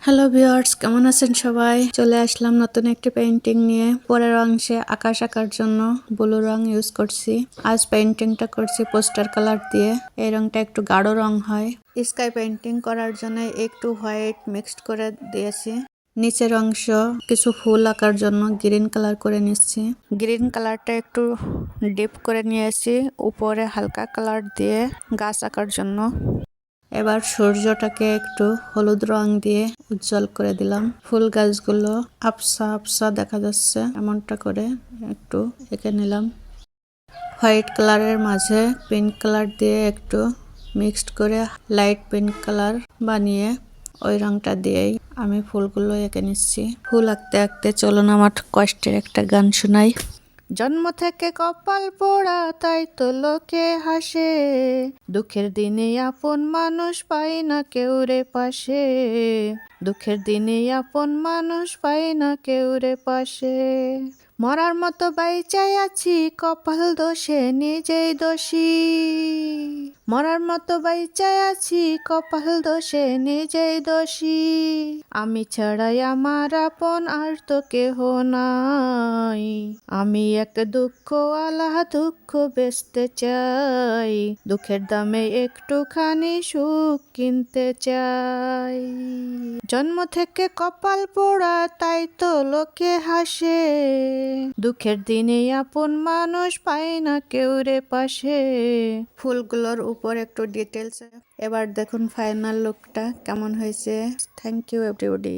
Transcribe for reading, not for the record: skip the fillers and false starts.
Hello viewers, কেমন আছেন সবাই? চলে আসলাম নতুন একটি পেইন্টিং নিয়ে। পরের অংশে আকাশ আঁকার জন্য ব্লু রং ইউজ করছি। আজ পেইন্টিংটা করছি পোস্টার কালার দিয়ে। এই রংটা একটু গাঢ় রং হয়। স্কাই পেইন্টিং করার জন্য একটু হোয়াইট মিক্সড করে দিয়েছি। নিচের অংশ কিছু ফুল আঁকার জন্য গ্রিন কালার করে নিচ্ছি। গ্রিন কালারটা একটু ডিপ করে নিয়েছি, উপরে হালকা কালার দিয়ে গাছ আঁকার জন্য। এবার সূর্যটাকে একটু হলুদ রং দিয়ে উজ্জ্বল করে দিলাম। ফুল গাছগুলো আবছা আবছা দেখা যাচ্ছে, এমনটা করে একটু এঁকে নিলাম। হোয়াইট কালারের মাঝে পিঙ্ক কালার দিয়ে একটু মিক্সড করে লাইট পিঙ্ক কালার বানিয়ে ওই রংটা দিয়েই আমি ফুলগুলো এঁকে নিচ্ছি। ফুল আঁকতে আঁকতে চলুন আমার কষ্টের একটা গান শোনাই। জন্ম থেকে কপাল পোড়া তাই তো লোকে হাসে, দুঃখের দিনে আপন মানুষ পাই না কেউ রে পাশে, দুঃখের দিনে আপন মানুষ পাই না কেউ রে পাশে। মরার মতো বাইচাই আছি কপাল দোষে নিজেই দোষী, মরার মতো বাইচাই আছি কপাল দোষে নিজেই দোষী। আমি ছাড়াই আমার আপন আর তো কেহ নাই, আমি এক দুঃখওয়ালা দুঃখ বেচতে চাই, দুঃখের দামে একটুখানি সুখ কিনতে চাই। জন্ম থেকে কপাল পোড়া তাই তো লোকে হাসে, দুঃখের দিনে আপন মানুষ পাই না কেউ রে পাশে। ফুলগুলোর উপর একটু ডিটেলস। এবার দেখুন ফাইনাল লুকটা কেমন হয়েছে। Thank you everybody.